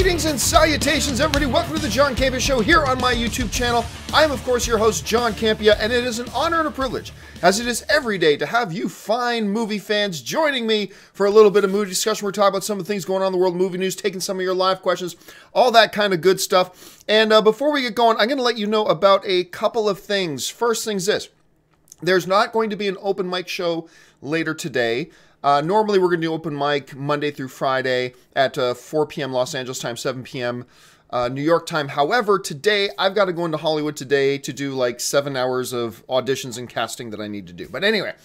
Greetings and salutations, everybody. Welcome to the John Campea Show here on my YouTube channel. I am, of course, your host, John Campea, and it is an honor and a privilege, as it is every day, to have you fine movie fans joining me for a little bit of movie discussion. We're talking about some of the things going on in the world of movie news, taking some of your live questions, all that kind of good stuff. And before we get going, I'm going to let you know about a couple of things. First thing's this. There's not going to be an open mic show later today. Normally, we're going to do open mic Monday through Friday at 4 p.m. Los Angeles time, 7 p.m. New York time. However, today, I've got to go into Hollywood today to do like 7 hours of auditions and casting that I need to do. But anyway,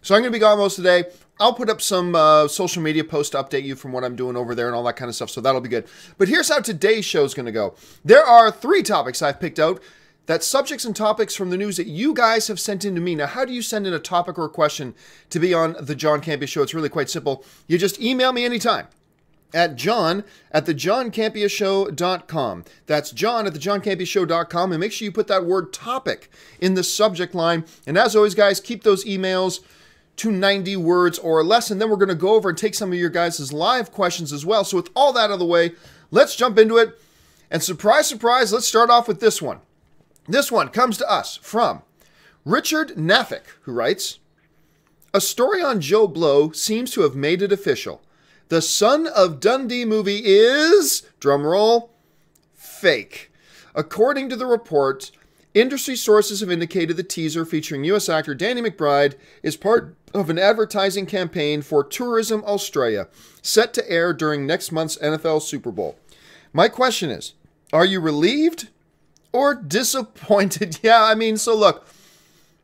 so I'm going to be gone most of the day. I'll put up some social media posts to update you from what I'm doing over there and all that kind of stuff, so that'll be good. But here's how today's show is going to go. There are 3 topics I've picked out. That's subjects and topics from the news that you guys have sent in to me. Now, how do you send in a topic or a question to be on the John Campea Show? It's really quite simple. You just email me anytime at john@thejohncampeashow.com. That's john@thejohncampeashow.com, and make sure you put that word topic in the subject line. And as always, guys, keep those emails to 90 words or less, and then we're going to go over and take some of your guys' live questions as well. So with all that out of the way, let's jump into it. And surprise, surprise, let's start off with this one. This one comes to us from Richard Naffek, who writes, "A story on JoBlo seems to have made it official. The Son of Dundee movie is, drumroll, fake. According to the report, industry sources have indicated the teaser featuring U.S. actor Danny McBride is part of an advertising campaign for Tourism Australia, set to air during next month's NFL Super Bowl. My question is, are you relieved or disappointed?" Yeah, I mean, so look,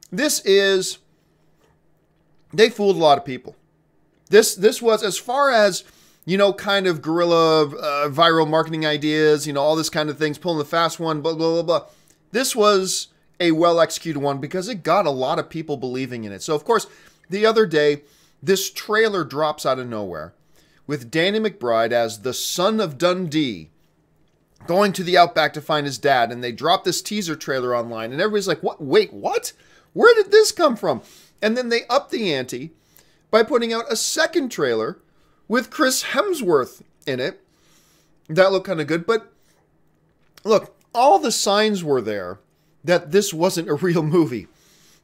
they fooled a lot of people. This was, as far as, you know, kind of guerrilla viral marketing ideas, you know, all this kind of things, pulling the fast one, blah, blah, blah, blah. This was a well-executed one because it got a lot of people believing in it. So, of course, the other day, this trailer drops out of nowhere with Danny McBride as the Son of Dundee, going to the Outback to find his dad, and they drop this teaser trailer online, and everybody's like, "What? Wait, what? Where did this come from?" And then they up the ante by putting out a second trailer with Chris Hemsworth in it. That looked kind of good, but look, all the signs were there that this wasn't a real movie.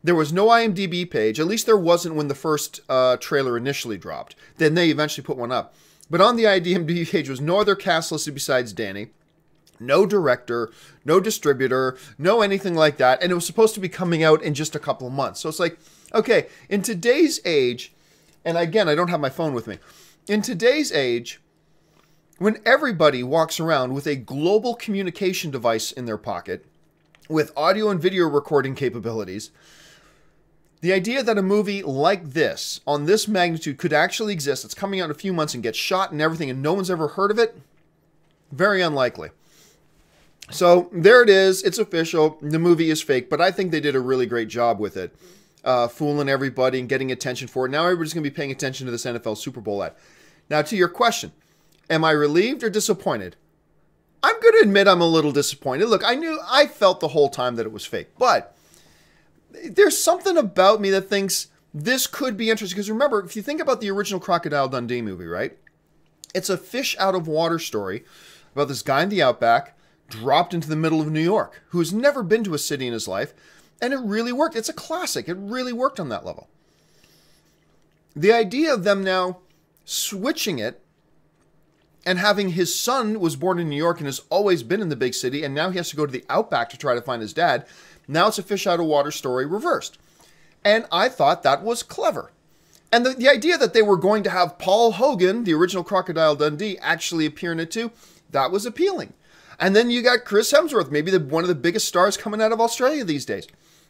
There was no IMDb page, at least there wasn't when the first trailer initially dropped. Then they eventually put one up. But on the IMDb page was no other cast listed besides Danny. No director, no distributor, no anything like that. And it was supposed to be coming out in just a couple of months. So it's like, okay, in today's age, and again, I don't have my phone with me. In today's age, when everybody walks around with a global communication device in their pocket, with audio and video recording capabilities, the idea that a movie like this, on this magnitude, could actually exist, it's coming out in a few months and get shot and everything, and no one's ever heard of it, very unlikely. So there it is. It's official. The movie is fake, but I think they did a really great job with it, fooling everybody and getting attention for it. Now everybody's going to be paying attention to this NFL Super Bowl ad. Now, to your question, am I relieved or disappointed? I'm going to admit I'm a little disappointed. Look, I felt the whole time that it was fake, but there's something about me that thinks this could be interesting. Because remember, if you think about the original Crocodile Dundee movie, right? It's a fish out of water story about this guy in the Outback dropped into the middle of New York, who has never been to a city in his life, and it really worked. It's a classic. It really worked on that level. The idea of them now switching it and having his son was born in New York and has always been in the big city, and now he has to go to the Outback to try to find his dad. Now it's a fish out of water story reversed. And I thought that was clever. And the idea that they were going to have Paul Hogan, the original Crocodile Dundee, actually appear in it too, that was appealing. And then you got Chris Hemsworth, maybe one of the biggest stars coming out of Australia these days.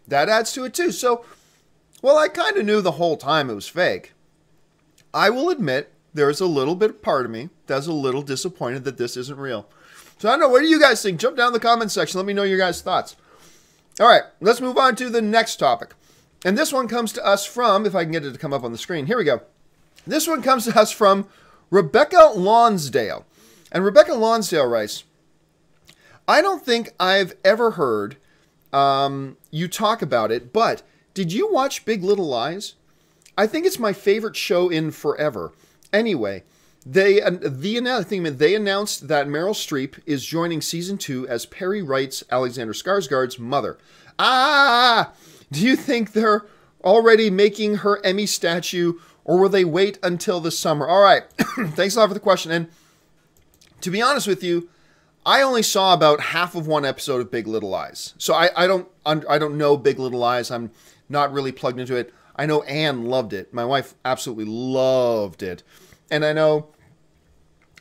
That adds to it too. So, well, I kind of knew the whole time it was fake. I will admit there's a little bit part of me that's a little disappointed that this isn't real. So I don't know, what do you guys think? Jump down in the comment section. Let me know your guys' thoughts. All right, let's move on to the next topic. And this one comes to us from, if I can get it to come up on the screen, here we go. This one comes to us from Rebecca Lonsdale. And Rebecca Lonsdale writes, "I don't think I've ever heard you talk about it, but did you watch Big Little Lies? I think it's my favorite show in forever. Anyway, They announced that Meryl Streep is joining season 2 as Perry Wright's Alexander Skarsgård's mother. Do you think they're already making her Emmy statue, or will they wait until the summer? All right, thanks a lot for the question. And to be honest with you, I only saw about half of one episode of Big Little Lies, so I don't know Big Little Lies. I'm not really plugged into it. I know Anne loved it. My wife absolutely loved it, and I know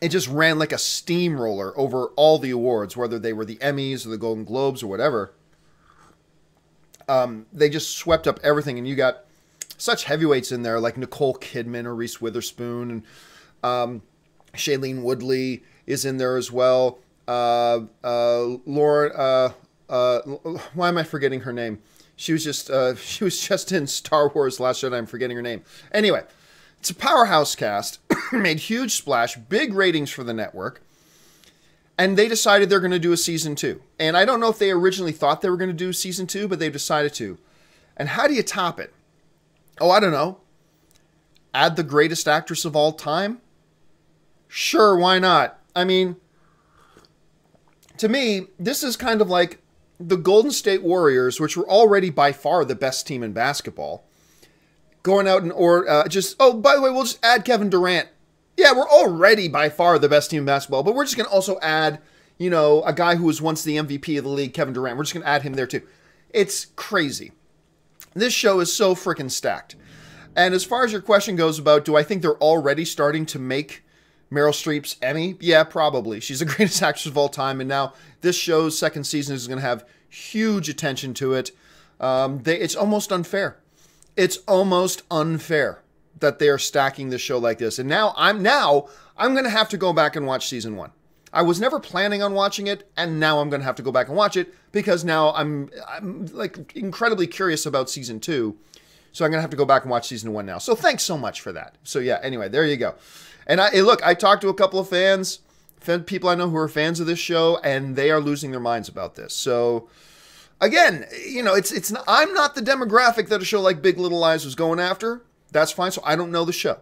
it just ran like a steamroller over all the awards, whether they were the Emmys or the Golden Globes or whatever. They just swept up everything, and you got such heavyweights in there like Nicole Kidman or Reese Witherspoon, and Shailene Woodley is in there as well. Lauren, why am I forgetting her name? She was just in Star Wars Last Jedi. I'm forgetting her name. Anyway, it's a powerhouse cast, made huge splash, big ratings for the network, and they decided they're going to do a season 2. And I don't know if they originally thought they were going to do season 2, but they've decided to. And how do you top it? Oh, I don't know. Add the greatest actress of all time? Sure, why not? I mean, to me, this is kind of like the Golden State Warriors, which were already by far the best team in basketball, going out and by the way, we'll just add Kevin Durant. Yeah, we're already by far the best team in basketball, but we're just going to also add, a guy who was once the MVP of the league, Kevin Durant. We're just going to add him there too. It's crazy. This show is so freaking stacked. And as far as your question goes about, do I think they're already starting to make Meryl Streep's Emmy? Yeah, probably. She's the greatest actress of all time, and now this show's second season is going to have huge attention to it. It's almost unfair. It's almost unfair that they are stacking this show like this. And now I'm going to have to go back and watch season 1. I was never planning on watching it, and now I'm going to have to go back and watch it because now I'm like incredibly curious about season 2. So I'm going to have to go back and watch season 1 now. So thanks so much for that. So yeah, anyway, there you go. And I talked to a couple of fans, people I know who are fans of this show, and they are losing their minds about this. So again, I'm not the demographic that a show like Big Little Lies was going after. That's fine. So I don't know the show.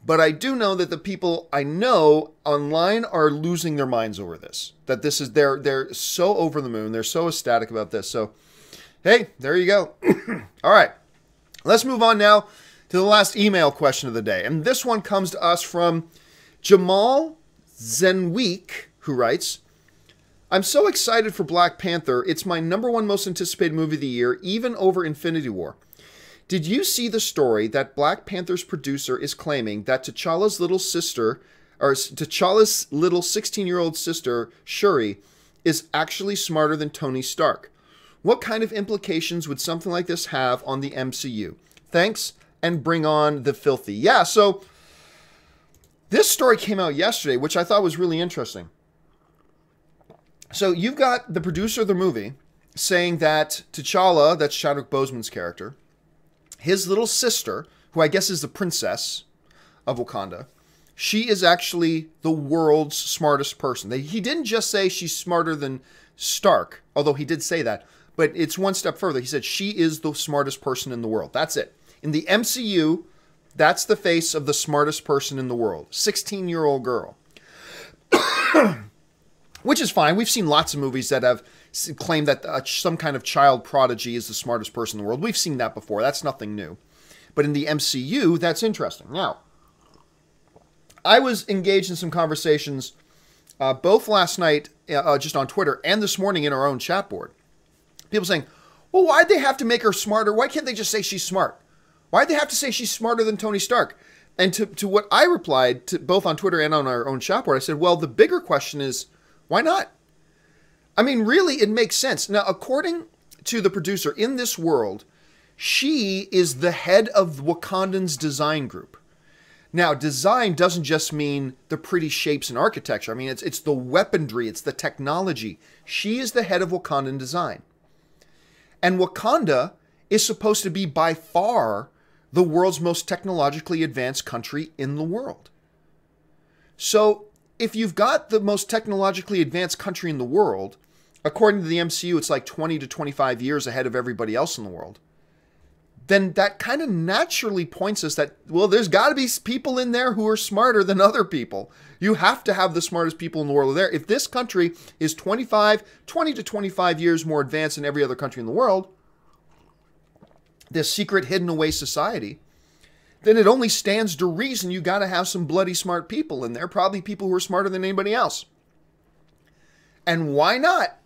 But I do know that the people I know online are losing their minds over this. That this is they're so over the moon. They're so ecstatic about this. So, hey, there you go. All right. Let's move on now to the last email question of the day. And this one comes to us from Jamal Zenweek, who writes, I'm so excited for Black Panther. It's my #1 most anticipated movie of the year, even over Infinity War. Did you see the story that Black Panther's producer is claiming that T'Challa's little 16-year-old sister, Shuri, is actually smarter than Tony Stark? What kind of implications would something like this have on the MCU? Thanks, and bring on the filthy. Yeah, so this story came out yesterday, which I thought was really interesting. So you've got the producer of the movie saying that T'Challa, that's Chadwick Boseman's character, his little sister, who I guess is the princess of Wakanda, she is actually the world's smartest person. He didn't just say she's smarter than Stark, although he did say that, but it's one step further. He said she is the smartest person in the world. That's it. In the MCU, that's the face of the smartest person in the world. 16-year-old girl. Which is fine. We've seen lots of movies that have claimed that some kind of child prodigy is the smartest person in the world. We've seen that before. That's nothing new. But in the MCU, that's interesting. Now, I was engaged in some conversations both last night just on Twitter and this morning in our own chat board. People saying, well, why'd they have to make her smarter? Why can't they just say she's smart? Why'd they have to say she's smarter than Tony Stark? And to what I replied, to both on Twitter and on our own chat board, I said, well, the bigger question is, why not? I mean, really, it makes sense. Now, according to the producer, in this world, she is the head of Wakandan's design group. Now, design doesn't just mean the pretty shapes and architecture. I mean, it's the weaponry, it's the technology. She is the head of Wakandan design. And Wakanda is supposed to be by far the world's most technologically advanced country in the world. So, if you've got the most technologically advanced country in the world, according to the MCU, it's like 20 to 25 years ahead of everybody else in the world. then that kind of naturally points us that, well, there's got to be people in there who are smarter than other people. You have to have the smartest people in the world there. If this country is 20 to 25 years more advanced than every other country in the world, this secret hidden away society, then it only stands to reason you got to have some bloody smart people in there, probably people who are smarter than anybody else. And why not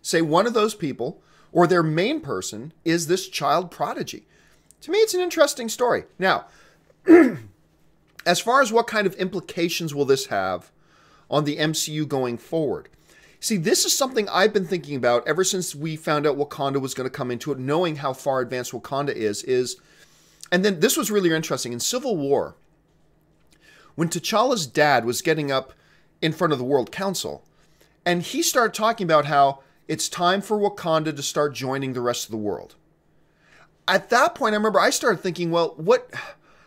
say one of those people or their main person is this child prodigy? To me, it's an interesting story. Now, as far as what kind of implications will this have on the MCU going forward? See, this is something I've been thinking about ever since we found out Wakanda was going to come into it, knowing how far advanced Wakanda is, and then this was really interesting. In Civil War, when T'Challa's dad was getting up in front of the World Council, and he started talking about how it's time for Wakanda to start joining the rest of the world. At that point, I remember I started thinking, well,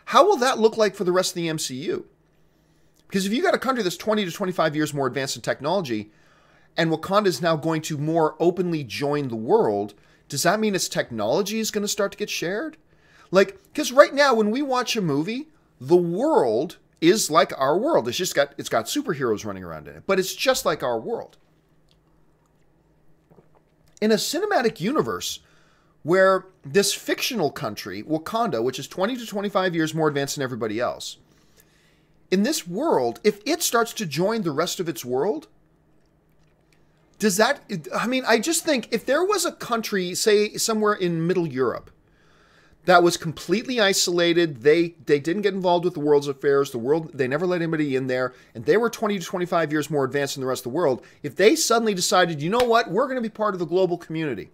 how will that look like for the rest of the MCU? Because if you got a country that's 20 to 25 years more advanced in technology, and Wakanda is now going to more openly join the world, does that mean its technology is going to start to get shared? Like, because right now when we watch a movie, the world is like our world. It's got superheroes running around in it, but it's just like our world. In a cinematic universe where this fictional country, Wakanda, which is 20 to 25 years more advanced than everybody else, in this world, if it starts to join the rest of its world, does that, I mean, I just think if there was a country, say somewhere in Middle Europe, that was completely isolated, they didn't get involved with the world's affairs, they never let anybody in there, and they were 20 to 25 years more advanced than the rest of the world, if they suddenly decided, you know what, we're going to be part of the global community,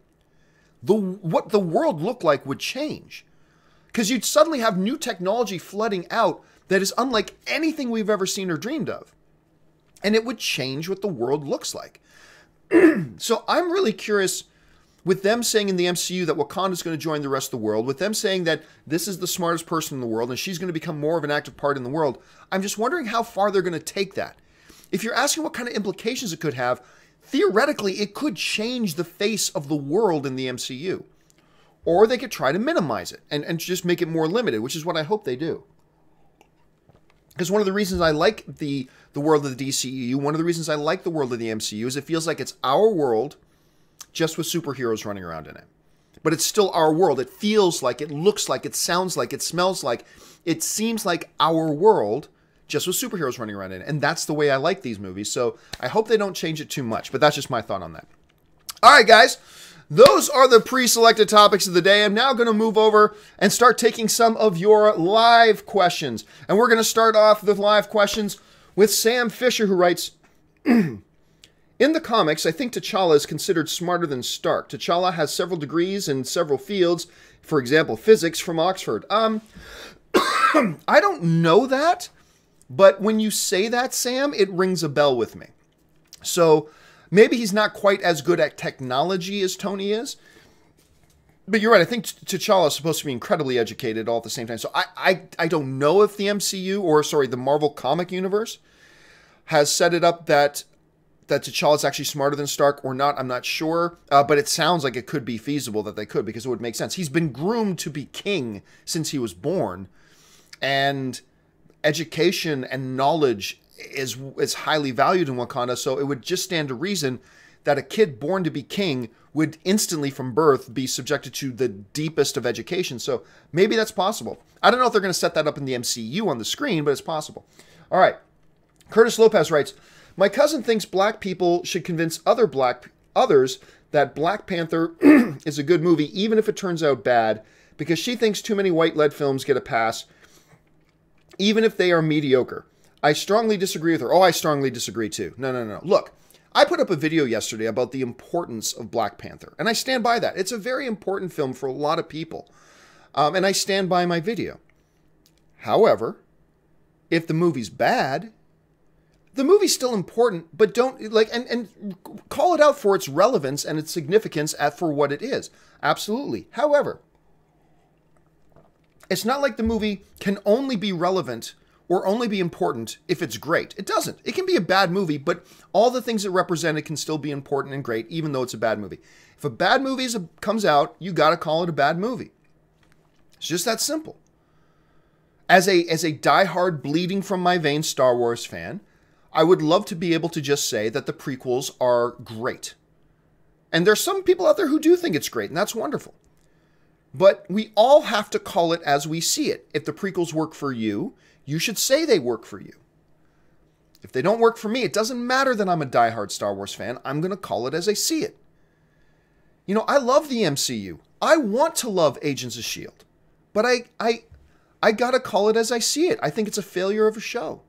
what the world looked like would change. Because you'd suddenly have new technology flooding out that is unlike anything we've ever seen or dreamed of. And it would change what the world looks like. So I'm really curious, with them saying in the MCU that Wakanda is going to join the rest of the world, with them saying that this is the smartest person in the world and she's going to become more of an active part in the world, I'm just wondering how far they're going to take that. If you're asking what kind of implications it could have, theoretically, it could change the face of the world in the MCU. Or they could try to minimize it and just make it more limited, which is what I hope they do. Because one of the reasons I like the world of the DCEU, one of the reasons I like the world of the MCU is it feels like it's our world, just with superheroes running around in it. But it's still our world. It feels like, it looks like, it sounds like, it smells like, it seems like our world, just with superheroes running around in it. And that's the way I like these movies. So I hope they don't change it too much. But that's just my thought on that. All right, guys. Those are the pre-selected topics of the day. I'm now going to move over and start taking some of your live questions. And we're going to start off the live questions with Sam Fisher, who writes, in the comics, I think T'Challa is considered smarter than Stark. T'Challa has several degrees in several fields, for example, physics from Oxford. I don't know that, but when you say that, Sam, it rings a bell with me. So maybe he's not quite as good at technology as Tony is. But you're right, I think T'Challa is supposed to be incredibly educated all at the same time. So I don't know if the MCU, or sorry, the Marvel comic universe, has set it up that T'Challa is actually smarter than Stark or not. I'm not sure. But it sounds like it could be feasible that they could, because it would make sense. He's been groomed to be king since he was born. And education and knowledge is highly valued in Wakanda, so it would just stand to reason that a kid born to be king would instantly from birth be subjected to the deepest of education. So maybe that's possible. I don't know if they're going to set that up in the MCU on the screen, but it's possible. All right. Curtis Lopez writes, my cousin thinks black people should convince others that Black Panther is a good movie, even if it turns out bad, because she thinks too many white-led films get a pass, even if they are mediocre. I strongly disagree with her. Oh, I strongly disagree too. No. Look, I put up a video yesterday about the importance of Black Panther, and I stand by that. It's a very important film for a lot of people, and I stand by my video. However, if the movie's bad, the movie's still important, but don't, and call it out for its relevance and its significance for what it is. Absolutely. However, it's not like the movie can only be relevant or only be important if it's great. It doesn't. It can be a bad movie, but all the things it represented can still be important and great, even though it's a bad movie. If a bad movie comes out, you got to call it a bad movie. It's just that simple. As a diehard, bleeding from my veins Star Wars fan, I would love to be able to just say that the prequels are great. And there's some people out there who do think it's great, and that's wonderful. But we all have to call it as we see it. If the prequels work for you, you should say they work for you. If they don't work for me, it doesn't matter that I'm a diehard Star Wars fan. I'm going to call it as I see it. You know, I love the MCU. I want to love Agents of S.H.I.E.L.D. But I got to call it as I see it. I think it's a failure of a show.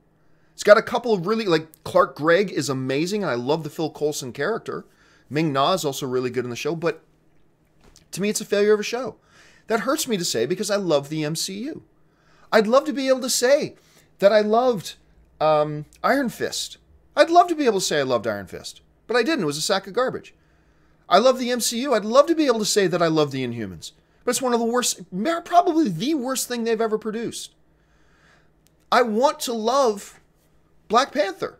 It's got a couple of really, like, Clark Gregg is amazing, and I love the Phil Coulson character. Ming-Na is also really good in the show, but to me, it's a failure of a show. That hurts me to say because I love the MCU. I'd love to be able to say that I loved Iron Fist. I'd love to be able to say I loved Iron Fist, but I didn't. It was a sack of garbage. I love the MCU. I'd love to be able to say that I love the Inhumans, but it's one of the worst, probably the worst thing they've ever produced. I want to love Black Panther.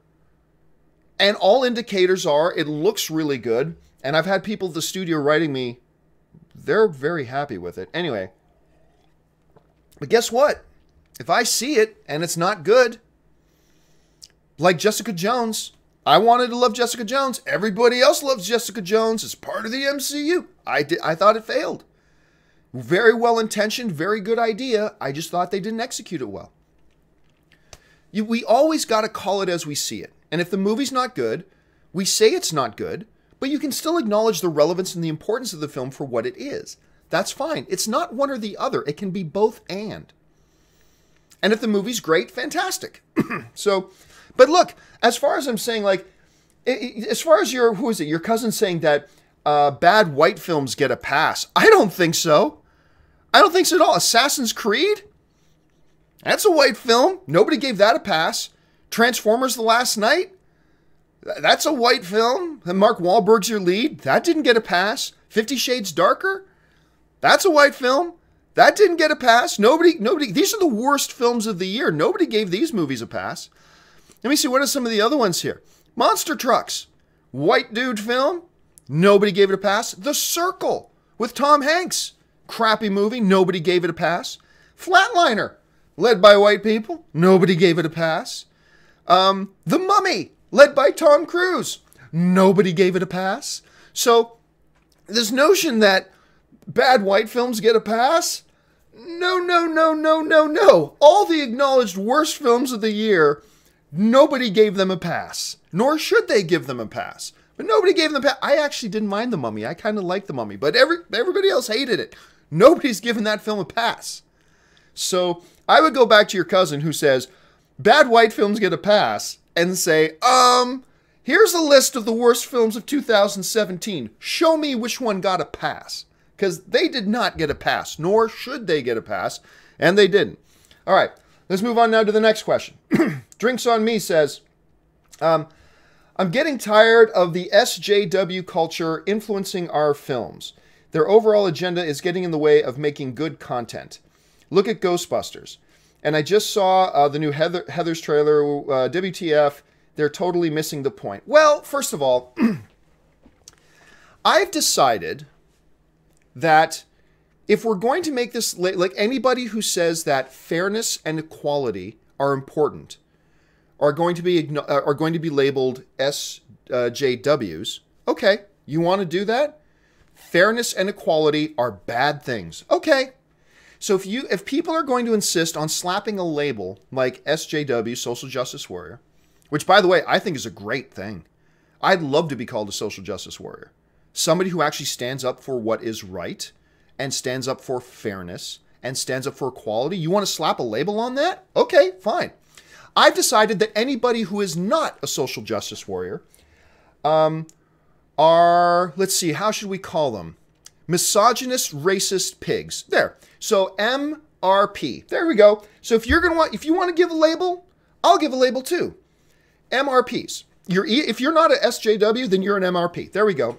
And all indicators are it looks really good. And I've had people at the studio writing me, they're very happy with it. Anyway, but guess what? If I see it and it's not good, like Jessica Jones, I wanted to love Jessica Jones. Everybody else loves Jessica Jones. It's part of the MCU. I thought it failed. Very well intentioned, very good idea. I just thought they didn't execute it well. We always got to call it as we see it. And if the movie's not good, we say it's not good, but you can still acknowledge the relevance and the importance of the film for what it is. That's fine. It's not one or the other. It can be both and. And if the movie's great, fantastic. So, but look, as far as I'm saying, like, as far as your cousin saying that bad white films get a pass, I don't think so. I don't think so at all. Assassin's Creed? That's a white film. Nobody gave that a pass. Transformers: The Last Night? That's a white film. And Mark Wahlberg's your lead. That didn't get a pass. 50 Shades Darker? That's a white film. That didn't get a pass. Nobody, these are the worst films of the year. Nobody gave these movies a pass. Let me see, what are some of the other ones here? Monster Trucks. White dude film. Nobody gave it a pass. The Circle with Tom Hanks. Crappy movie. Nobody gave it a pass. Flatliner. Led by white people. Nobody gave it a pass. The Mummy, led by Tom Cruise. Nobody gave it a pass. So, this notion that bad white films get a pass? No. All the acknowledged worst films of the year, nobody gave them a pass. Nor should they give them a pass. But nobody gave them a pass. I actually didn't mind The Mummy. I kind of liked The Mummy. But everybody else hated it. Nobody's given that film a pass. So, I would go back to your cousin who says, bad white films get a pass, and say, here's a list of the worst films of 2017. Show me which one got a pass. Because they did not get a pass, nor should they get a pass, and they didn't. All right, let's move on now to the next question. Drinks on Me says, I'm getting tired of the SJW culture influencing our films. Their overall agenda is getting in the way of making good content. Look at Ghostbusters. And I just saw the new Heather's trailer, WTF, they're totally missing the point. Well, first of all, I've decided that if we're going to make this, like anybody who says that fairness and equality are important, are going to be labeled SJWs. Okay, you want to do that? Fairness and equality are bad things. Okay. So if people are going to insist on slapping a label like SJW, Social Justice Warrior, which, by the way, I think is a great thing. I'd love to be called a social justice warrior. Somebody who actually stands up for what is right and stands up for fairness and stands up for equality. You want to slap a label on that? Okay, fine. I've decided that anybody who is not a social justice warrior are, let's see, how should we call them? Misogynist, racist pigs. There. So MRP. There we go. So if you want to give a label, I'll give a label too. MRPs. If you're not a SJW, then you're an MRP. There we go.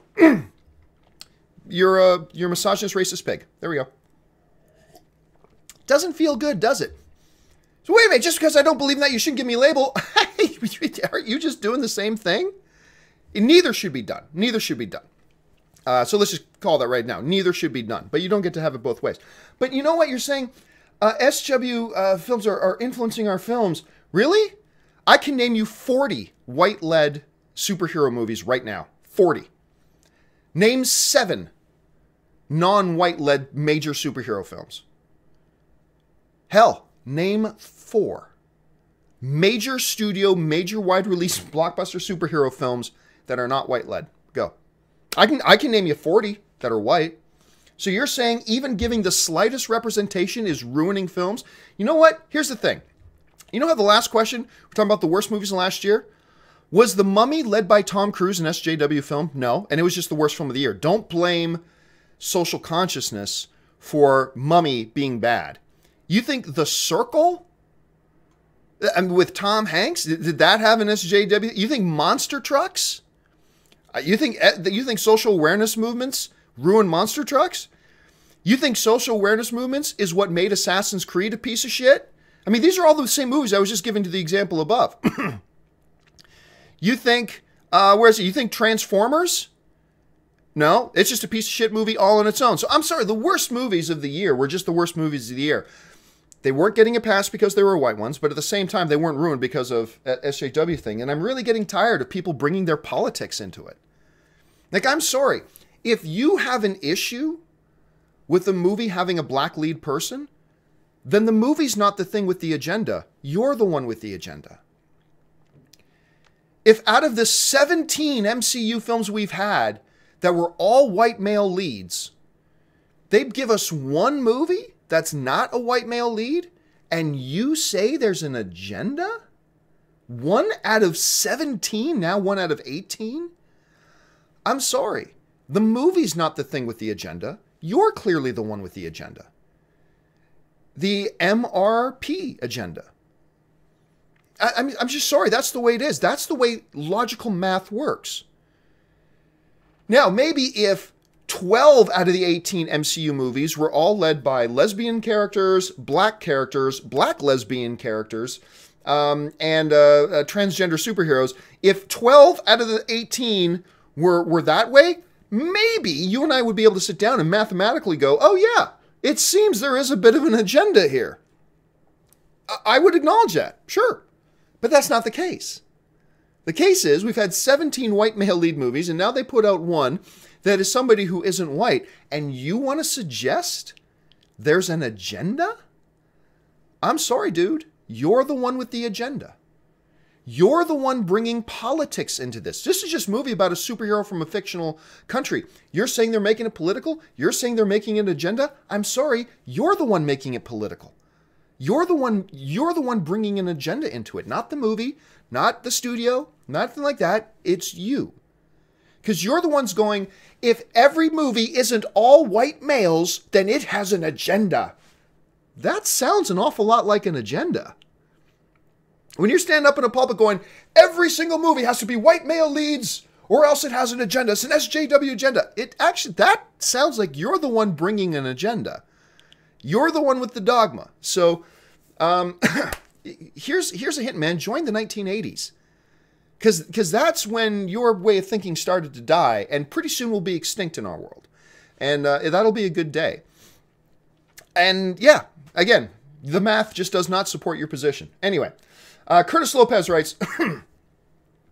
You're a misogynist, racist pig. There we go. Doesn't feel good, does it? So wait a minute, just because I don't believe in that, you shouldn't give me a label. Aren't you just doing the same thing? Neither should be done. Neither should be done. So let's just call that right now. Neither should be done, but you don't get to have it both ways. But you know what you're saying? SW films are influencing our films. Really? I can name you 40 white-led superhero movies right now. 40. Name 7 non-white-led major superhero films. Hell, name 4 major studio, major wide-release blockbuster superhero films that are not white-led. Go. I can name you 40 that are white. So you're saying even giving the slightest representation is ruining films? You know what? Here's the thing. You know how the last question, we're talking about the worst movies of last year? Was The Mummy led by Tom Cruise an SJW film? No. And it was just the worst film of the year. Don't blame social consciousness for Mummy being bad. You think The Circle, with Tom Hanks, did that have an SJW? You think Monster Trucks? You think social awareness movements ruin monster trucks? You think social awareness movements is what made Assassin's Creed a piece of shit? I mean, these are all the same movies I was just giving to the example above. You think, where is it? You think Transformers? No, it's just a piece of shit movie all on its own. So I'm sorry, the worst movies of the year were just the worst movies of the year. They weren't getting a pass because they were white ones, but at the same time, they weren't ruined because of SJW thing. And I'm really getting tired of people bringing their politics into it. Like, I'm sorry. If you have an issue with the movie having a black lead person, then the movie's not the thing with the agenda. You're the one with the agenda. If out of the 17 MCU films we've had that were all white male leads, they'd give us one movie that's not a white male lead, and you say there's an agenda? 1 out of 17, now 1 out of 18? I'm sorry. The movie's not the thing with the agenda. You're clearly the one with the agenda. The MRP agenda. I'm just sorry. That's the way it is. That's the way logical math works. Now, maybe if 12 out of the 18 MCU movies were all led by lesbian characters, black lesbian characters, and transgender superheroes, if 12 out of the 18 were that way, maybe you and I would be able to sit down and mathematically go, oh yeah, it seems there is a bit of an agenda here. I would acknowledge that, sure. But that's not the case. The case is we've had 17 white male lead movies, and now they put out one that is somebody who isn't white, and you want to suggest there's an agenda? I'm sorry, dude. You're the one with the agenda. You're the one bringing politics into this. This is just a movie about a superhero from a fictional country. You're saying they're making it political? You're saying they're making an agenda? I'm sorry, you're the one making it political. You're the one bringing an agenda into it, not the movie, not the studio, nothing like that. It's you. Because you're the ones going, if every movie isn't all white males, then it has an agenda. That sounds an awful lot like an agenda. When you stand up in a pulpit going, every single movie has to be white male leads, or else it has an agenda. It's an SJW agenda. That sounds like you're the one bringing an agenda. You're the one with the dogma. So, here's a hint, man. Join the 1980s. Because that's when your way of thinking started to die, and pretty soon will be extinct in our world. And that'll be a good day. And yeah, again, the math just does not support your position. Anyway. Curtis Lopez writes,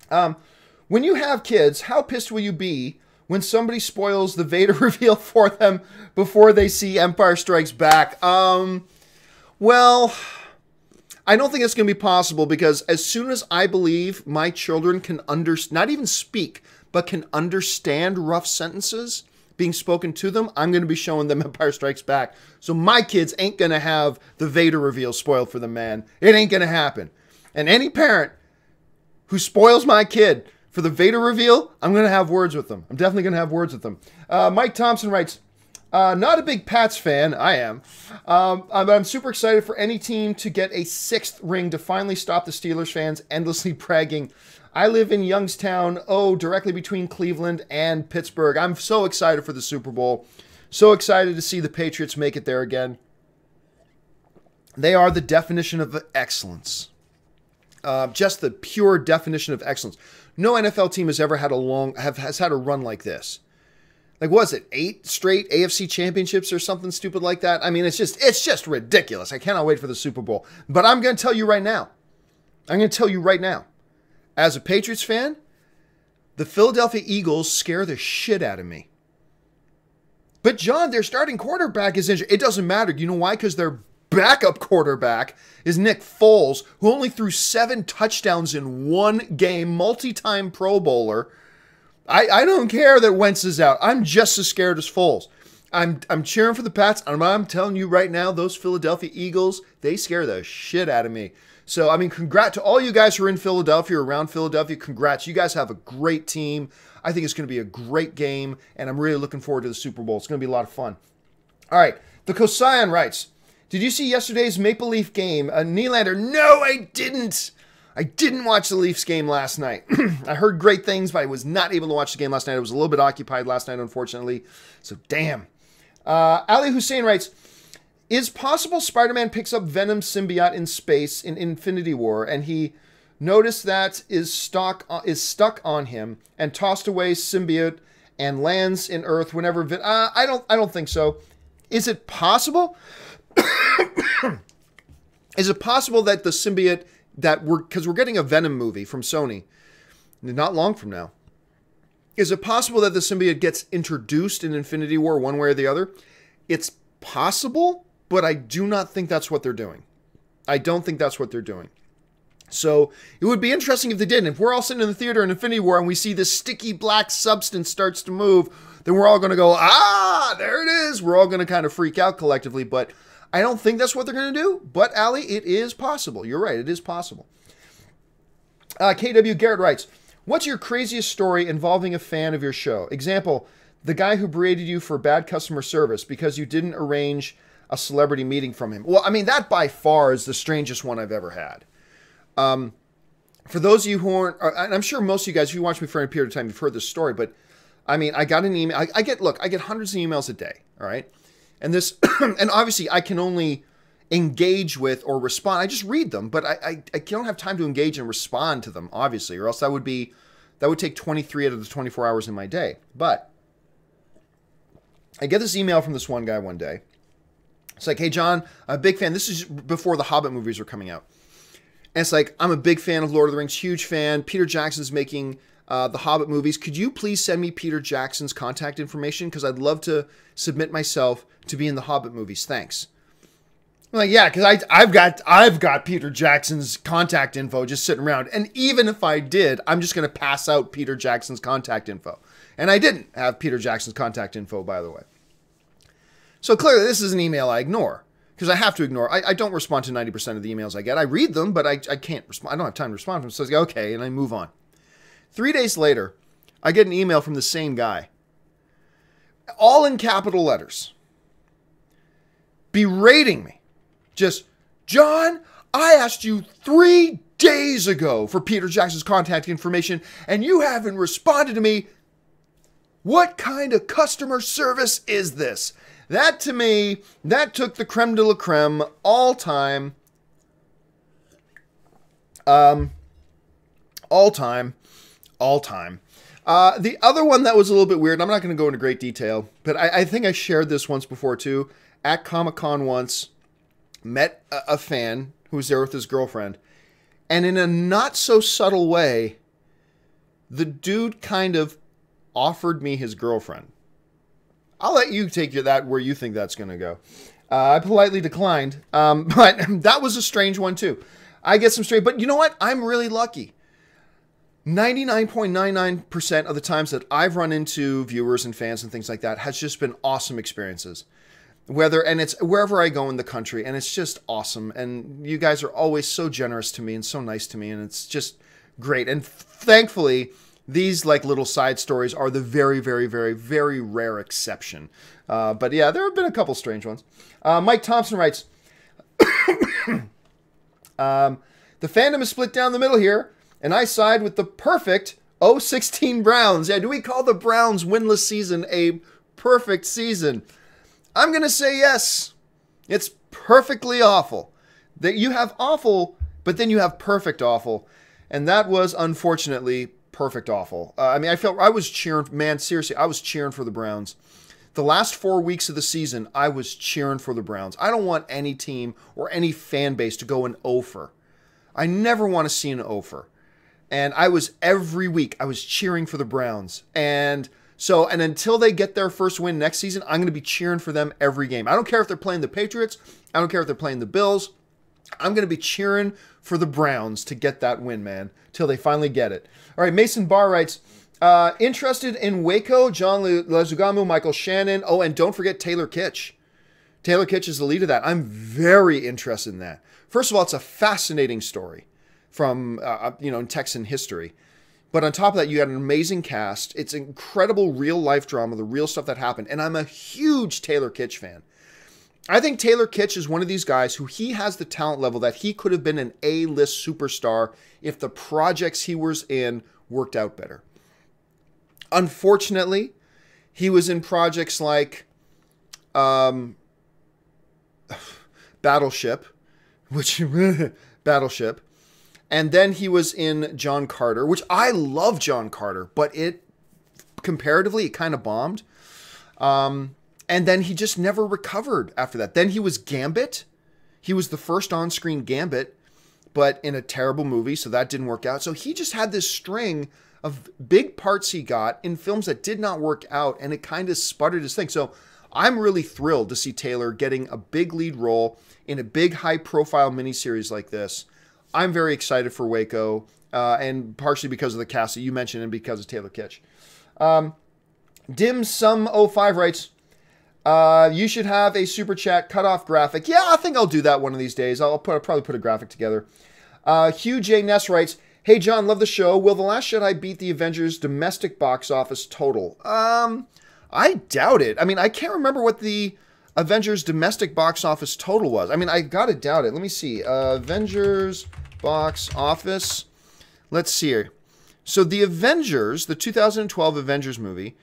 when you have kids, how pissed will you be when somebody spoils the Vader reveal for them before they see Empire Strikes Back? Well, I don't think it's going to be possible, because as soon as I believe my children can not even speak, but can understand rough sentences being spoken to them, I'm going to be showing them Empire Strikes Back. So my kids ain't going to have the Vader reveal spoiled for them, man. It ain't going to happen. And any parent who spoils my kid for the Vader reveal, I'm going to have words with them. I'm definitely going to have words with them. Mike Thompson writes, not a big Pats fan. I am. I'm super excited for any team to get a 6th ring to finally stop the Steelers fans endlessly bragging. I live in Youngstown, directly between Cleveland and Pittsburgh. I'm so excited for the Super Bowl. So excited to see the Patriots make it there again. They are the definition of excellence. Just the pure definition of excellence. No NFL team has ever had has had a run like this. like, was it 8 straight AFC championships or something stupid like that? I mean, it's just ridiculous. I cannot wait for the Super Bowl. But I'm going to tell you right now. As a Patriots fan, the Philadelphia Eagles scare the shit out of me. But John, their starting quarterback is injured. It doesn't matter. You know why? Because their backup quarterback is Nick Foles, who only threw 7 touchdowns in one game, multi-time Pro Bowler. I don't care that Wentz is out. I'm just as scared as Foles. I'm cheering for the Pats, and I'm telling you right now, those Philadelphia Eagles, they scare the shit out of me. So, I mean, congrats to all you guys who are in Philadelphia, around Philadelphia. Congrats. You guys have a great team. I think it's going to be a great game, and I'm really looking forward to the Super Bowl. It's going to be a lot of fun. All right. The Kosian writes, did you see yesterday's Maple Leaf game? Nylander, no, I didn't. I didn't watch the Leafs game last night. I heard great things, but I was not able to watch the game last night. I was a little bit occupied last night, unfortunately. So, damn. Ali Hussein writes, is possible Spider-Man picks up Venom symbiote in space in Infinity War, and he noticed that is stuck on him and tossed away symbiote and lands in Earth whenever... I don't think so. Is it possible? Is it possible that the symbiote... because we're getting a Venom movie from Sony not long from now. Is it possible that the symbiote gets introduced in Infinity War one way or the other? It's possible, but I do not think that's what they're doing. I don't think that's what they're doing. So it would be interesting if they did. And if we're all sitting in the theater in Infinity War and we see this sticky black substance starts to move, then we're all going to go, there it is. We're all going to kind of freak out collectively, but I don't think that's what they're going to do, but Ali, it is possible. You're right, it is possible. KW Garrett writes, what's your craziest story involving a fan of your show? Example, the guy who berated you for bad customer service because you didn't arrange a celebrity meeting from him. Well, I mean, that by far is the strangest one I've ever had. For those of you who aren't, and I'm sure most of you guys, if you watch me for any period of time, you've heard this story, but I mean, I got an email. I get hundreds of emails a day, all right? And this, and obviously I can only engage with or respond. I just read them, but I don't have time to engage and respond to them, obviously, or else that would take 23 out of the 24 hours in my day. But I get this email from this one guy one day. It's like, hey, John, I'm a big fan. This is before the Hobbit movies were coming out. And it's like, I'm a big fan of Lord of the Rings, huge fan. Peter Jackson's making the Hobbit movies. Could you please send me Peter Jackson's contact information? Because I'd love to submit myself to be in the Hobbit movies. Thanks. I'm like, yeah, because I've got Peter Jackson's contact info just sitting around. And even if I did, I'm just going to pass out Peter Jackson's contact info. And I didn't have Peter Jackson's contact info, by the way. So clearly this is an email I ignore. Because I have to ignore. I don't respond to 90% of the emails I get. I read them, but I can't respond. I don't have time to respond to them. So I go, okay, and I move on. 3 days later, I get an email from the same guy. All in capital letters. Berating me. Just, John, I asked you 3 days ago for Peter Jackson's contact information, and you haven't responded to me. What kind of customer service is this? That, to me, that took the creme de la creme, all time. The other one that was a little bit weird, I'm not going to go into great detail, but I think I shared this once before too. At Comic-Con once, met a fan who was there with his girlfriend, and in a not so subtle way, the dude kind of offered me his girlfriend. I'll let you take that where you think that's going to go. I politely declined, but that was a strange one too. I get some strange, but you know what? I'm really lucky. 99.99% of the times that I've run into viewers and fans and things like that has just been awesome experiences. And it's wherever I go in the country, and it's just awesome. And you guys are always so generous to me and so nice to me, and it's just great. And thankfully, these like little side stories are the very, very, very, very rare exception. But yeah, there have been a couple strange ones. Mike Thompson writes, the fandom is split down the middle here, and I side with the perfect 016 Browns. Yeah, do we call the Browns' winless season a perfect season? I'm going to say yes. It's perfectly awful. That you have awful, but then you have perfect awful. And that was, unfortunately, perfect awful. I mean, I was cheering, man, seriously, I was cheering for the Browns. The last 4 weeks of the season, I was cheering for the Browns. I don't want any team or any fan base to go an over. I never want to see an over. And every week, I was cheering for the Browns. And until they get their first win next season, I'm going to be cheering for them every game. I don't care if they're playing the Patriots. I don't care if they're playing the Bills. I'm going to be cheering for the Browns to get that win, man, till they finally get it. All right, Mason Barr writes, interested in Waco, John Lezugamu, Michael Shannon. Oh, and don't forget Taylor Kitsch. Taylor Kitsch is the lead of that. I'm very interested in that. First of all, it's a fascinating story from, in Texan history. But on top of that, you got an amazing cast. It's incredible real-life drama, the real stuff that happened. And I'm a huge Taylor Kitsch fan. I think Taylor Kitsch is one of these guys who he has the talent level that he could have been an A-list superstar if the projects he was in worked out better. Unfortunately, he was in projects like Battleship, Battleship. And then he was in John Carter, which I love John Carter, but comparatively, it kind of bombed. And then he just never recovered after that. Then he was Gambit. He was the first on-screen Gambit, but in a terrible movie, so that didn't work out. So he just had this string of big parts he got in films that did not work out, and it kind of sputtered his thing. So I'm really thrilled to see Taylor getting a big lead role in a big, high-profile miniseries like this. I'm very excited for Waco, and partially because of the cast that you mentioned and because of Taylor Kitsch. Dim-Sum05 writes, you should have a Super Chat cutoff graphic. Yeah, I think I'll do that one of these days. I'll probably put a graphic together. Hugh J. Ness writes, hey, John, love the show. Will The Last Jedi beat the Avengers' domestic box office total? I doubt it. I mean, I can't remember what the Avengers' domestic box office total was. I mean, I gotta doubt it. Let me see. Avengers box office. Let's see here. So the Avengers, the 2012 Avengers movie,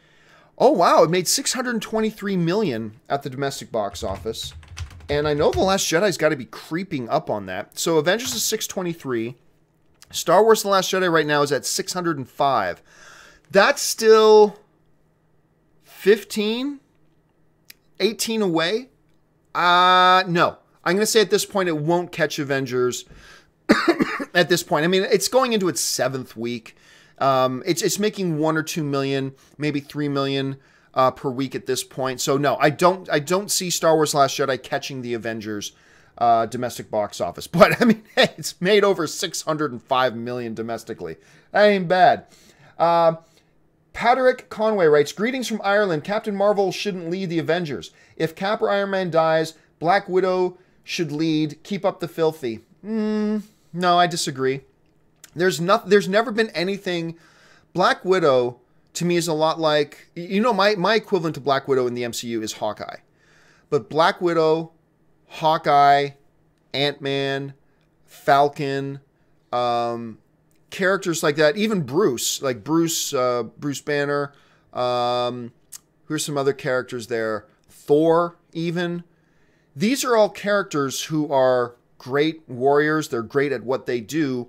oh wow, it made $623 million at the domestic box office. And I know The Last Jedi's got to be creeping up on that. So Avengers is 623. Star Wars The Last Jedi right now is at 605. That's still 15, 18 away. No. I'm going to say at this point it won't catch Avengers at this point. I mean, it's going into its 7th week. It's making 1 or 2 million, maybe 3 million per week at this point. So no, I don't see Star Wars Last Jedi catching the Avengers domestic box office. But I mean, hey, it's made over 605 million domestically. That ain't bad. Patrick Conway writes, greetings from Ireland. Captain Marvel shouldn't lead the Avengers. If Cap or Iron Man dies, Black Widow should lead. Keep up the filthy. No, I disagree. There's never been anything. Black Widow to me is a lot like, my equivalent to Black Widow in the MCU is Hawkeye. But Black Widow, Hawkeye, Ant-Man, Falcon, characters like that, even Bruce, like Bruce Banner, who's some other characters there, Thor even. These are all characters who are great warriors. They're great at what they do.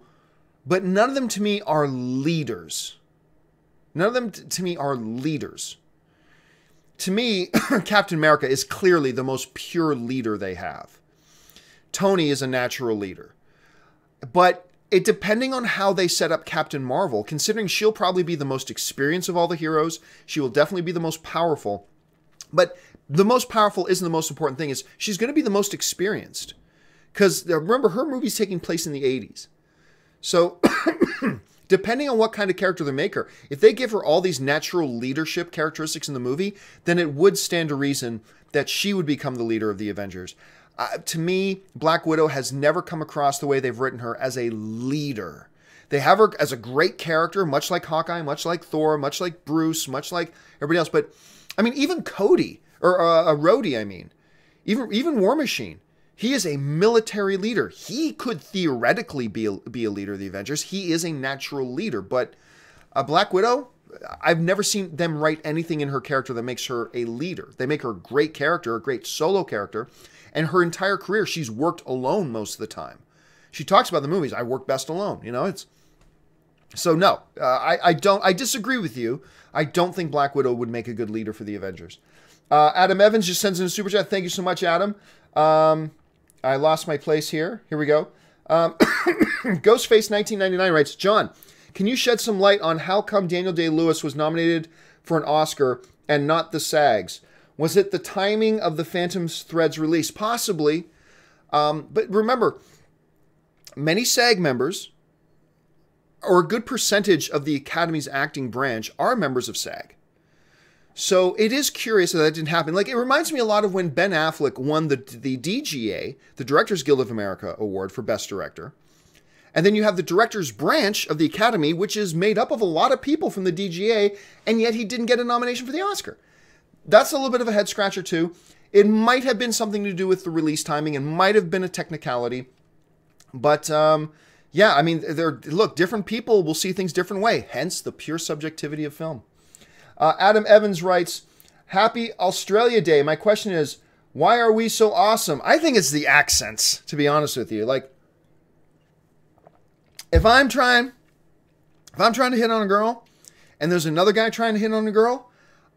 But none of them to me are leaders. None of them to me are leaders. To me, Captain America is clearly the most pure leader they have. Tony is a natural leader. But depending on how they set up Captain Marvel, considering she'll probably be the most experienced of all the heroes, she will definitely be the most powerful. But the most powerful isn't the most important thing. Is she's going to be the most experienced. Because remember, her movie's taking place in the 80s. So, depending on what kind of character they make her, if they give her all these natural leadership characteristics in the movie, then it would stand to reason that she would become the leader of the Avengers. To me, Black Widow has never come across the way they've written her as a leader. They have her as a great character, much like Hawkeye, much like Thor, much like Bruce, much like everybody else. But, I mean, even Cody, or Rhodey, I mean, even War Machine. He is a military leader. He could theoretically be a leader of the Avengers. He is a natural leader. But Black Widow, I've never seen them write anything in her character that makes her a leader. They make her a great character, a great solo character. And her entire career, she's worked alone most of the time. She talks about the movies. I work best alone. So no, I disagree with you. I don't think Black Widow would make a good leader for the Avengers. Adam Evans just sends in a super chat. Thank you so much, Adam. I lost my place here. Here we go. Ghostface 1999 writes, John, can you shed some light on how come Daniel Day-Lewis was nominated for an Oscar and not the SAGs? Was it the timing of the Phantom Thread's release? Possibly. But remember, many SAG members, or a good percentage of the Academy's acting branch, are members of SAG. So it is curious that didn't happen. Like, it reminds me a lot of when Ben Affleck won the DGA, the Directors Guild of America Award for Best Director. And then you have the Directors Branch of the Academy, which is made up of a lot of people from the DGA, and yet he didn't get a nomination for the Oscar. That's a little bit of a head scratcher too. It might have been something to do with the release timing. It might have been a technicality. But yeah, I mean, look, different people will see things different way. Hence the pure subjectivity of film. Adam Evans writes, Happy Australia Day. My question is, why are we so awesome? I think it's the accents, to be honest with you. Like, if I'm trying to hit on a girl, and there's another guy trying to hit on a girl,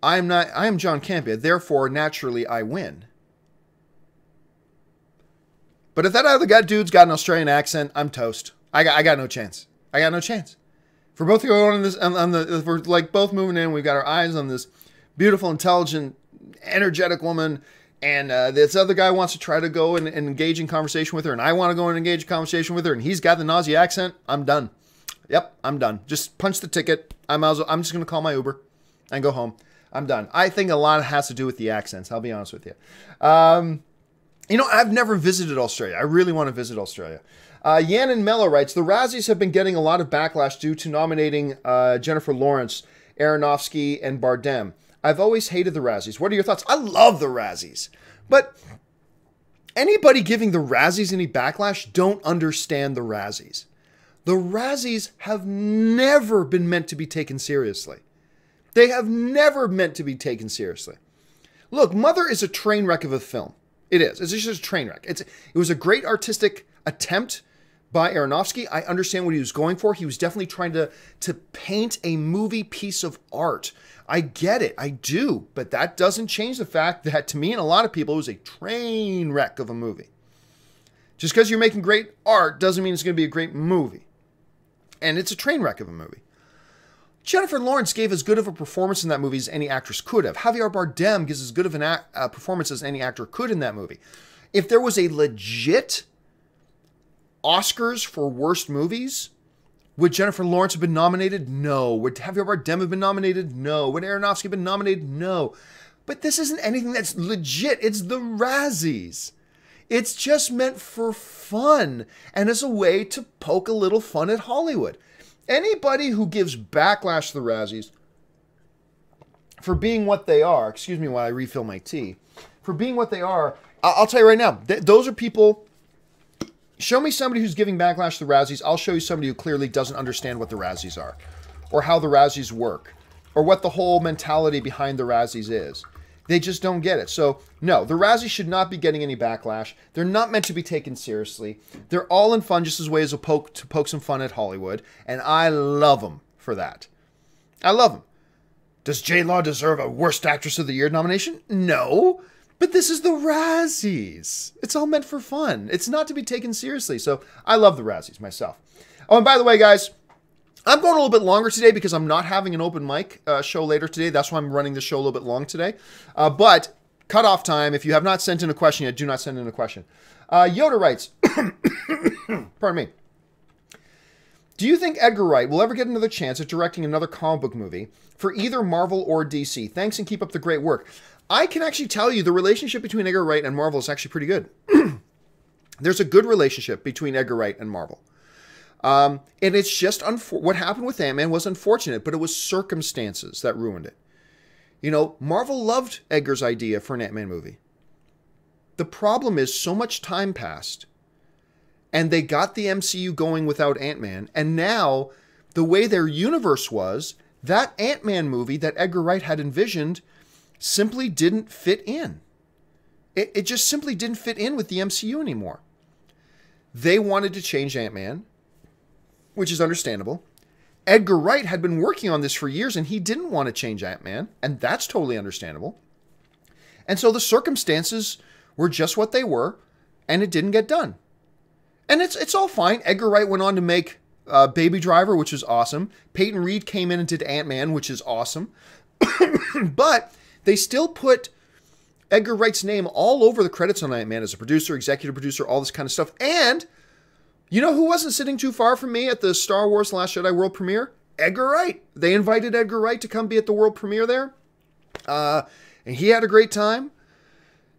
I am John Campea. Therefore, naturally, I win. But if that other dude's got an Australian accent, I'm toast. I got no chance. I got no chance. For both going on this, if we're like both moving in, we've got our eyes on this beautiful, intelligent, energetic woman, and this other guy wants to try to go and engage in conversation with her, and I want to go and engage in conversation with her, and he's got the Nazi accent. I'm done. Yep, I'm done. Just punch the ticket. I'm just going to call my Uber and go home. I'm done. I think a lot has to do with the accents. I'll be honest with you. You know, I've never visited Australia. I really want to visit Australia. Yannon Mello writes, the Razzies have been getting a lot of backlash due to nominating Jennifer Lawrence, Aronofsky, and Bardem. I've always hated the Razzies. What are your thoughts? I love the Razzies. But anybody giving the Razzies any backlash don't understand the Razzies. The Razzies have never been meant to be taken seriously. They have never meant to be taken seriously. Look, Mother is a train wreck of a film. It is. It's just a train wreck. It was a great artistic attempt by Aronofsky. I understand what he was going for. He was definitely trying to paint a movie piece of art. I get it. I do. But that doesn't change the fact that, to me and a lot of people, it was a train wreck of a movie. Just because you're making great art doesn't mean it's going to be a great movie. And it's a train wreck of a movie. Jennifer Lawrence gave as good of a performance in that movie as any actress could have. Javier Bardem gives as good of a performance as any actor could in that movie. If there was a legit Oscars for worst movies, would Jennifer Lawrence have been nominated? No. Would Javier Bardem have been nominated? No. Would Aronofsky have been nominated? No. But this isn't anything that's legit. It's the Razzies. It's just meant for fun and as a way to poke a little fun at Hollywood. Anybody who gives backlash to the Razzies for being what they are, excuse me while I refill my tea, for being what they are, I'll tell you right now, those are people, show me somebody who's giving backlash to the Razzies, I'll show you somebody who clearly doesn't understand what the Razzies are, or how the Razzies work, or what the whole mentality behind the Razzies is. They just don't get it. So, no, the Razzies should not be getting any backlash. They're not meant to be taken seriously. They're all in fun, just as ways to poke some fun at Hollywood. And I love them for that. I love them. Does J-Law deserve a Worst Actress of the Year nomination? No. But this is the Razzies. It's all meant for fun. It's not to be taken seriously. So, I love the Razzies myself. Oh, and by the way, guys, I'm going a little bit longer today because I'm not having an open mic show later today. That's why I'm running the show a little bit long today. But cutoff time, if you have not sent in a question yet, do not send in a question. Yoda writes, pardon me. Do you think Edgar Wright will ever get another chance at directing another comic book movie for either Marvel or DC? Thanks and keep up the great work. I can actually tell you the relationship between Edgar Wright and Marvel is actually pretty good. There's a good relationship between Edgar Wright and Marvel. And it's just, what happened with Ant-Man was unfortunate, but it was circumstances that ruined it. You know, Marvel loved Edgar's idea for an Ant-Man movie. The problem is so much time passed, and they got the MCU going without Ant-Man, and now, the way their universe was, that Ant-Man movie that Edgar Wright had envisioned simply didn't fit in. It just simply didn't fit in with the MCU anymore. They wanted to change Ant-Man, which is understandable. Edgar Wright had been working on this for years and he didn't want to change Ant-Man, and that's totally understandable. And so the circumstances were just what they were, and it didn't get done. And it's all fine. Edgar Wright went on to make Baby Driver, which was awesome. Peyton Reed came in and did Ant-Man, which is awesome. But they still put Edgar Wright's name all over the credits on Ant-Man as a producer, executive producer, all this kind of stuff. And you know who wasn't sitting too far from me at the Star Wars Last Jedi world premiere? Edgar Wright. They invited Edgar Wright to come be at the world premiere there. And he had a great time.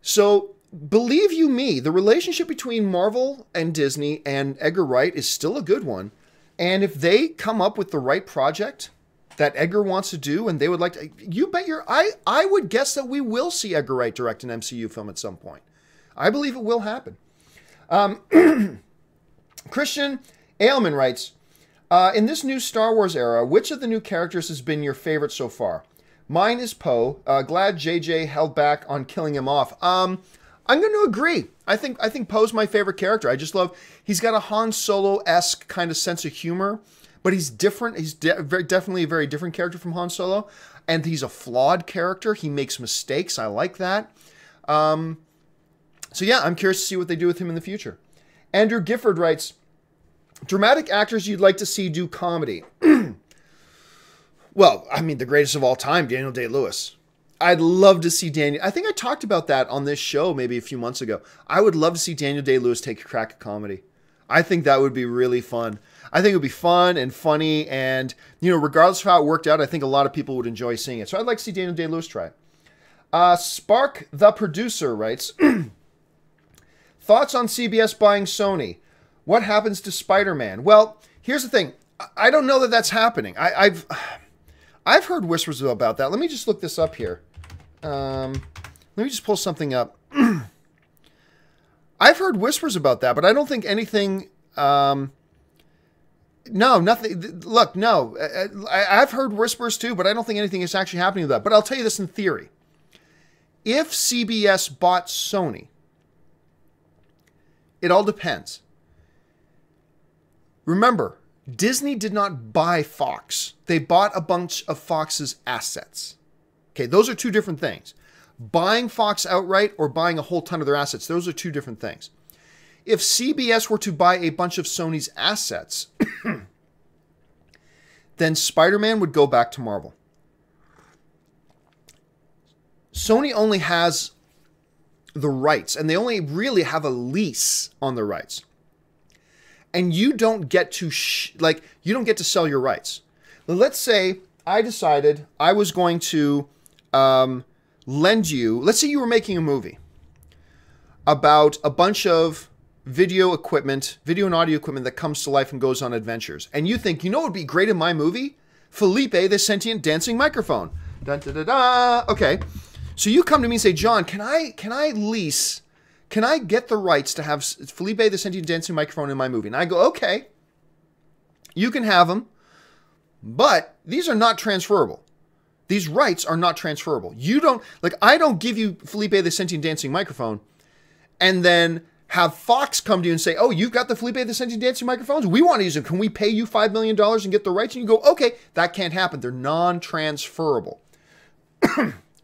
So, believe you me, the relationship between Marvel and Disney and Edgar Wright is still a good one. And if they come up with the right project that Edgar wants to do and they would like to, you bet I would guess that we will see Edgar Wright direct an MCU film at some point. I believe it will happen. Christian Ailman writes, in this new Star Wars era, which of the new characters has been your favorite so far? Mine is Poe. Glad JJ held back on killing him off. I'm going to agree. I think Poe's my favorite character. I just love, he's got a Han Solo-esque kind of sense of humor, but he's different. He's definitely a very different character from Han Solo, and he's a flawed character. He makes mistakes. I like that. So yeah, I'm curious to see what they do with him in the future. Andrew Gifford writes, dramatic actors you'd like to see do comedy. Well, I mean, the greatest of all time, Daniel Day-Lewis. I'd love to see Daniel. I think I talked about that on this show maybe a few months ago. I would love to see Daniel Day-Lewis take a crack at comedy. I think that would be really fun. I think it would be fun and funny, and, you know, regardless of how it worked out, I think a lot of people would enjoy seeing it. So I'd like to see Daniel Day-Lewis try it. Spark the Producer writes, thoughts on CBS buying Sony? What happens to Spider-Man? Well, here's the thing. I don't know that that's happening. I've heard whispers about that. Let me just look this up here. Let me just pull something up. I've heard whispers about that, but I don't think anything... no, nothing. Look, no. I've heard whispers too, but I don't think anything is actually happening with that. But I'll tell you this in theory. If CBS bought Sony, it all depends. Remember, Disney did not buy Fox. They bought a bunch of Fox's assets. Okay, those are two different things. Buying Fox outright or buying a whole ton of their assets, those are two different things. If CBS were to buy a bunch of Sony's assets, then Spider-Man would go back to Marvel. Sony only has the rights, and they only really have a lease on the rights. And you don't get to you don't get to sell your rights. Let's say I decided I was going to lend you. Let's say you were making a movie about a bunch of video and audio equipment that comes to life and goes on adventures. And you think, you know what would be great in my movie? Felipe, the sentient dancing microphone. Dun, da, da, da. Okay. So you come to me and say, John, can I get the rights to have Felipe the Sentient Dancing Microphone in my movie? And I go, okay, you can have them, but these are not transferable. These rights are not transferable. You don't, I don't give you Felipe the Sentient Dancing Microphone and then have Fox come to you and say, oh, you've got the Felipe the Sentient Dancing Microphones? We want to use them. Can we pay you $5 million and get the rights? And you go, okay, that can't happen. They're non-transferable.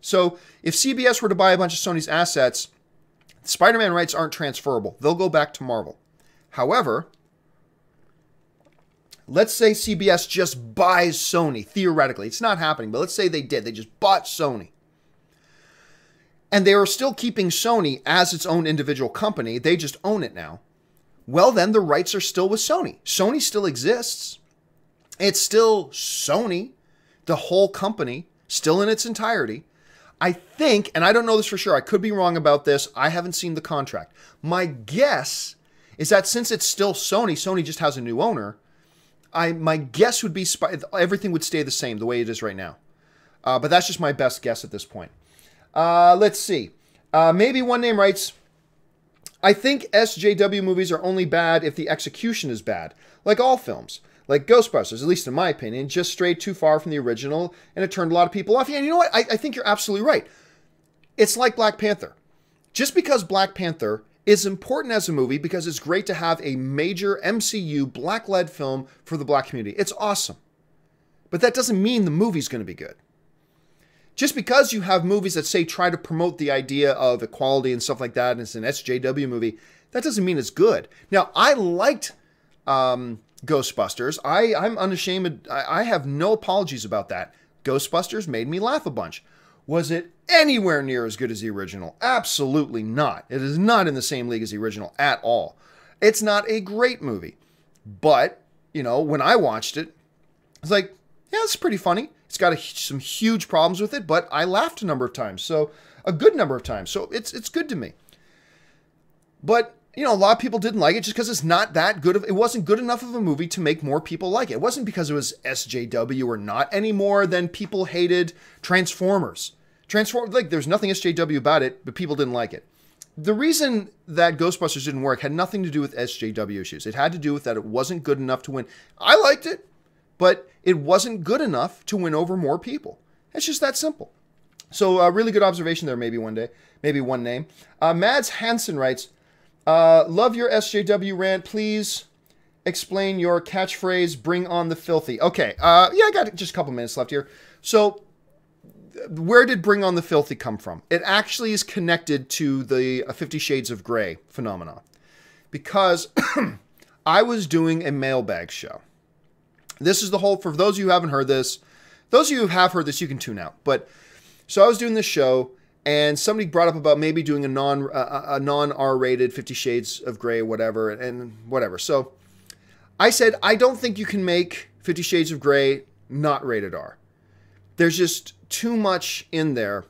So if CBS were to buy a bunch of Sony's assets, Spider-Man rights aren't transferable. They'll go back to Marvel. However, let's say CBS just buys Sony, theoretically. It's not happening, but let's say they did. They just bought Sony. And they are still keeping Sony as its own individual company. They just own it now. Well, then the rights are still with Sony. Sony still exists. It's still Sony, the whole company, still in its entirety. I think, and I don't know this for sure, I could be wrong about this, I haven't seen the contract. My guess is that since it's still Sony, Sony just has a new owner, my guess would be everything would stay the same, the way it is right now. But that's just my best guess at this point. Let's see. Maybe One Name writes, I think SJW movies are only bad if the execution is bad, like all films. Like Ghostbusters, at least in my opinion, just strayed too far from the original, and it turned a lot of people off. Yeah, and you know what? I think you're absolutely right. It's like Black Panther. Just because Black Panther is important as a movie, because it's great to have a major MCU black-led film for the black community. It's awesome. but that doesn't mean the movie's going to be good. Just because you have movies that say try to promote the idea of equality and stuff like that, and it's an SJW movie, that doesn't mean it's good. Now, I liked Ghostbusters. I'm unashamed. I have no apologies about that. Ghostbusters made me laugh a bunch. Was it anywhere near as good as the original? Absolutely not. It is not in the same league as the original at all. It's not a great movie. But, you know, when I watched it, I was like, yeah, it's pretty funny. It's got some huge problems with it, but I laughed a number of times. So, a good number of times. So, it's good to me. But, you know, a lot of people didn't like it just because it's not that good of, it wasn't good enough of a movie to make more people like it. It wasn't because it was SJW or not any more than people hated Transformers. Like, there's nothing SJW about it, but people didn't like it. The reason that Ghostbusters didn't work had nothing to do with SJW issues. It had to do with that it wasn't good enough to win. I liked it, but it wasn't good enough to win over more people. It's just that simple. So, a really good observation there maybe one day. Maybe one name. Mads Hansen writes, love your SJW rant. Please explain your catchphrase, bring on the filthy. Okay, yeah, I got just a couple minutes left here. So, where did bring on the filthy come from? It actually is connected to the 50 Shades of Grey phenomenon. Because I was doing a mailbag show. This is the whole, for those of you who haven't heard this, those of you who have heard this, you can tune out. But, so I was doing this show, and somebody brought up about maybe doing a non-R-rated 50 Shades of Grey, whatever, and whatever. So I said, I don't think you can make 50 Shades of Grey not rated R. There's just too much in there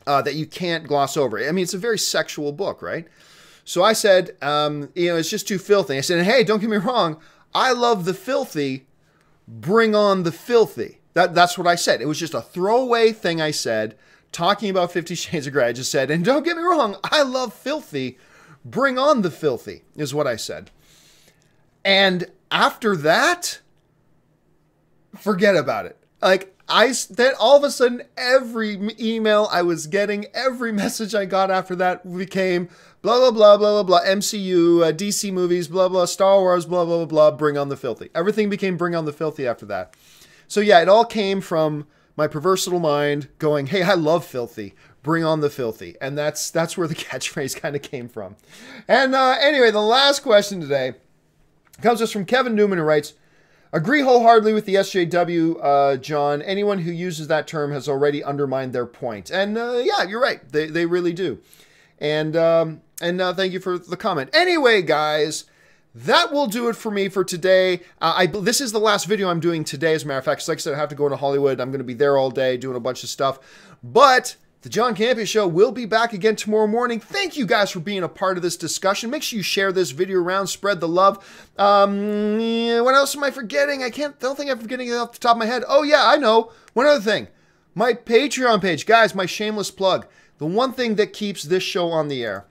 that you can't gloss over. I mean, it's a very sexual book, right? So I said, you know, it's just too filthy. I said, hey, don't get me wrong. I love the filthy. Bring on the filthy. That's what I said. It was just a throwaway thing I said. Talking about 50 Shades of Grey, I just said, and don't get me wrong, I love filthy. Bring on the filthy, is what I said. And after that, forget about it. Like, then all of a sudden, every email I was getting, every message I got after that became blah, blah, blah, blah, blah, blah, MCU, DC movies, blah, blah, Star Wars, blah, blah, blah, blah, bring on the filthy. Everything became bring on the filthy after that. So yeah, it all came from my perverse little mind going, hey, I love filthy. Bring on the filthy. And that's where the catchphrase kind of came from. And anyway, the last question today comes us from Kevin Newman, who writes, agree wholeheartedly with the SJW, John. Anyone who uses that term has already undermined their point. And yeah, you're right. They really do. And thank you for the comment. Anyway, guys, that will do it for me for today. This is the last video I'm doing today, as a matter of fact. Because like I said, I have to go to Hollywood. I'm going to be there all day doing a bunch of stuff. But the John Campea Show will be back again tomorrow morning. Thank you guys for being a part of this discussion. Make sure you share this video around. Spread the love. What else am I forgetting? I don't think I'm forgetting it off the top of my head. Oh, yeah, I know. One other thing. My Patreon page. Guys, my shameless plug. The one thing that keeps this show on the air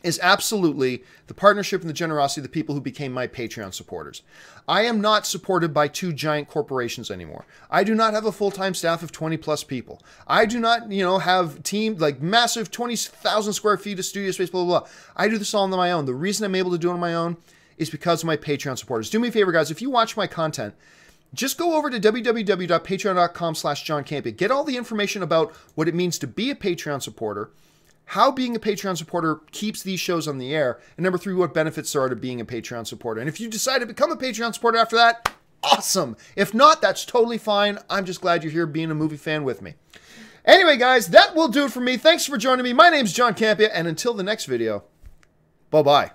is absolutely the partnership and the generosity of the people who became my Patreon supporters. I am not supported by two giant corporations anymore. I do not have a full-time staff of 20 plus people. I do not, have like massive 20,000 square feet of studio space, blah, blah, blah. I do this all on my own. The reason I'm able to do it on my own is because of my Patreon supporters. Do me a favor, guys. If you watch my content, just go over to www.patreon.com/JohnCampea. Get all the information about what it means to be a Patreon supporter, how being a Patreon supporter keeps these shows on the air, and number 3, what benefits there are to being a Patreon supporter. And if you decide to become a Patreon supporter after that, awesome. If not, that's totally fine. I'm just glad you're here being a movie fan with me. Anyway, guys, that will do it for me. Thanks for joining me. My name's John Campea, and until the next video, bye-bye.